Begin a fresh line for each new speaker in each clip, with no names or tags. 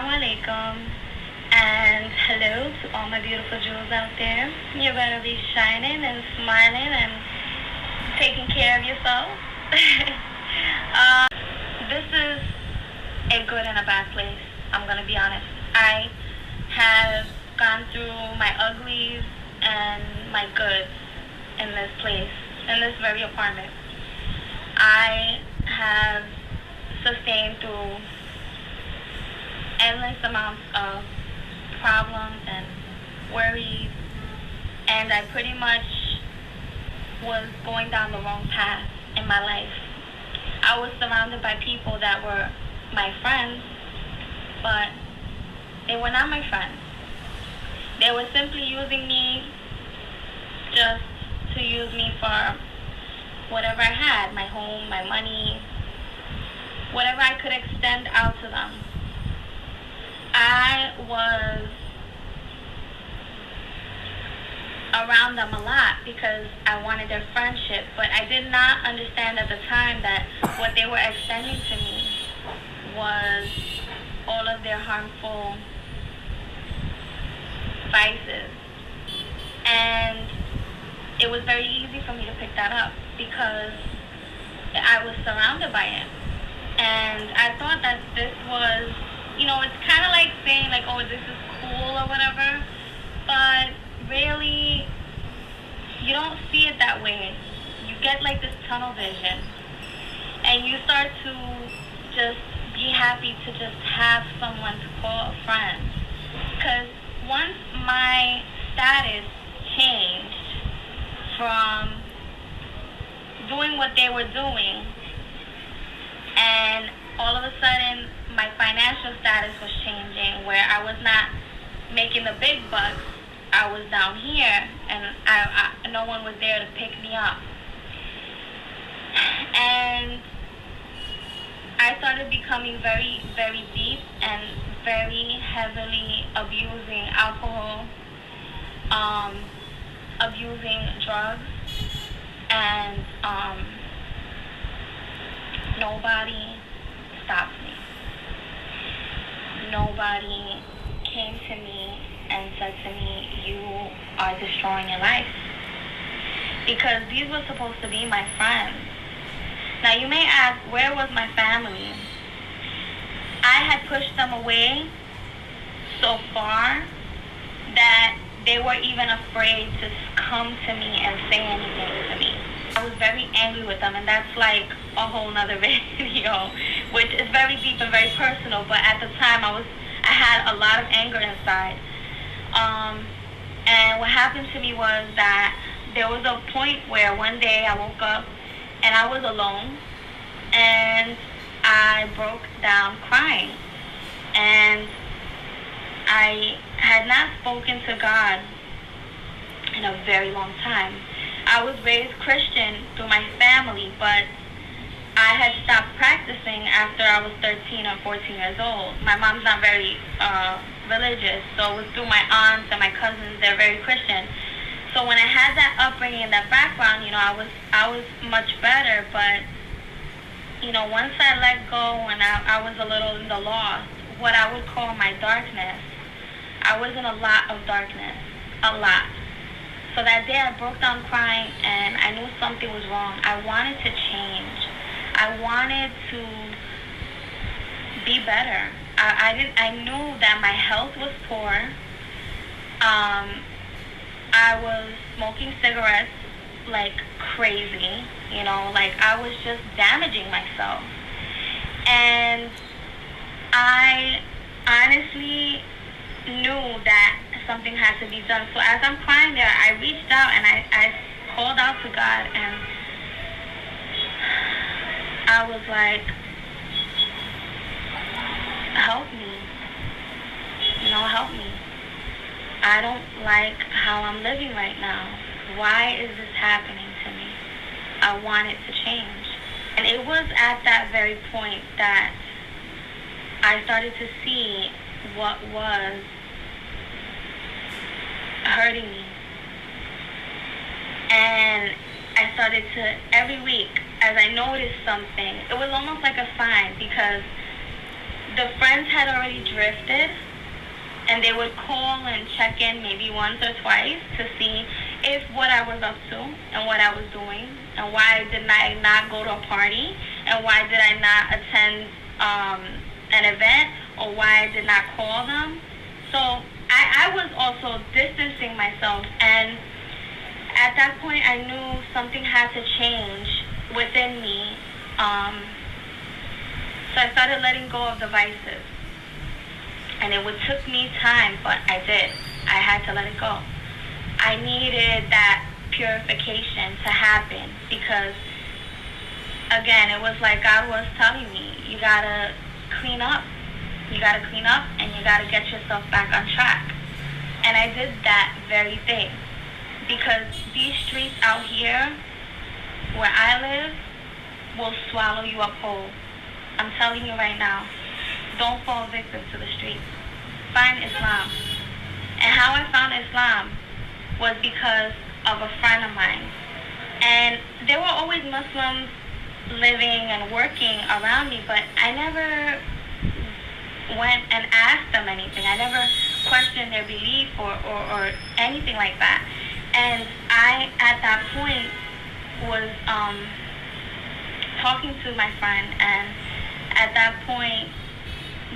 Assalamu alaikum, and hello to all my beautiful jewels out there. You better be shining and smiling and taking care of yourself. This is a good and a bad place, I'm going to be honest. I have gone through my uglies and my goods in this place, in this very apartment. I have sustained through endless amounts of problems and worries, and I pretty much was going down the wrong path in my life. I was surrounded by people that were my friends, but they were not my friends. They were simply using me just to use me for whatever I had, my home, my money, whatever I could extend out to them. I was around them a lot because I wanted their friendship, but I did not understand at the time that what they were extending to me was all of their harmful vices. And it was very easy for me to pick that up because I was surrounded by it. And I thought that this was, it's kind of like saying like, oh, this is cool or whatever, but really, you don't see it that way. You get like this tunnel vision, and you start to just be happy to just have someone to call a friend. Because once my status changed from doing what they were doing, and all of a sudden my financial status was changing, where I was not making the big bucks, I was down here, and no one was there to pick me up. And I started becoming very, very deep and very heavily abusing alcohol, abusing drugs, and nobody stopped me. Nobody came to me and said to me, you are destroying your life. Because these were supposed to be my friends. Now you may ask, where was my family? I had pushed them away so far that they were even afraid to come to me and say anything to me. I was very angry with them, and that's like a whole nother video, which is very deep and very personal, but at the time I had a lot of anger inside. And what happened to me was that there was a point where one day I woke up and I was alone, and I broke down crying. And I had not spoken to God in a very long time. I was raised Christian through my family, but I had stopped practicing after I was 13 or 14 years old. My mom's not very religious, so it was through my aunts and my cousins. They're very Christian. So when I had that upbringing and that background, I was much better. But once I let go and I was a little in the lost, what I would call my darkness, I was in a lot of darkness, a lot. So that day I broke down crying, and I knew something was wrong. I wanted to change. I wanted to be better. I knew that my health was poor. I was smoking cigarettes like crazy, like I was just damaging myself. And I honestly knew that something had to be done. So as I'm crying there, I reached out and I called out to God, and I was like, help me, help me. I don't like how I'm living right now. Why is this happening to me? I want it to change. And it was at that very point that I started to see what was hurting me. And I started to, every week, as I noticed something, it was almost like a sign, because The friends had already drifted, and they would call and check in maybe once or twice to see if what I was up to and what I was doing, and why did I not go to a party, and why did I not attend an event, or why I did not call them. So I was also distancing myself, and at that point I knew something had to change within me. So I started letting go of the vices. And it took me time, but I did. I had to let it go. I needed that purification to happen because, again, it was like God was telling me, you gotta clean up. You gotta clean up and you gotta get yourself back on track. And I did that very thing because these streets out here where I live will swallow you up whole. I'm telling you right now. Don't fall victim to the streets. Find Islam. And how I found Islam was because of a friend of mine. And there were always Muslims living and working around me, but I never went and asked them anything. I never questioned their belief or anything like that. And I, at that point, was talking to my friend, and at that point,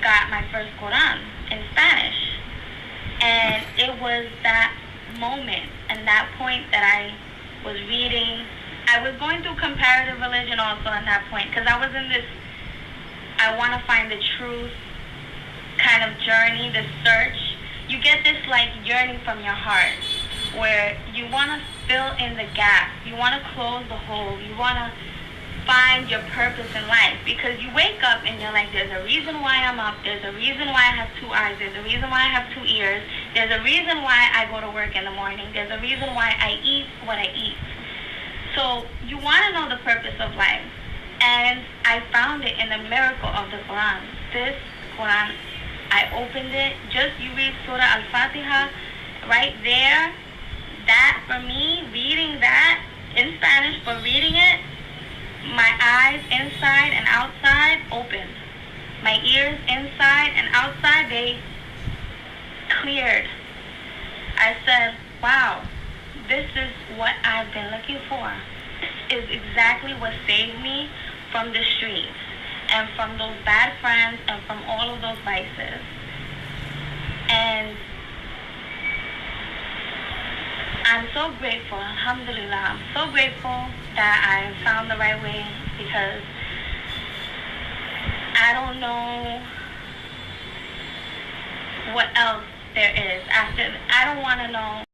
got my first Quran in Spanish. And it was that moment and that point that I was reading. I was going through comparative religion also at that point because I was in this I want to find the truth kind of journey, this search. You get this like yearning from your heart where you want to fill in the gap. You want to close the hole. You want to find your purpose in life because you wake up and you're like, there's a reason why I'm up, there's a reason why I have two eyes, there's a reason why I have two ears, there's a reason why I go to work in the morning, there's a reason why I eat what I eat. So you want to know the purpose of life, and I found it in the miracle of the Quran. This Quran, I opened it, just you read Surah Al-Fatiha right there. That for me, reading that in Spanish, but reading it, my eyes inside and outside opened. My ears inside and outside, they cleared. I said, wow, this is what I've been looking for. This is exactly what saved me from the streets and from those bad friends and from all of those vices. And I'm so grateful, alhamdulillah, I'm so grateful that I found the right way because I don't know what else there is after. I don't want to know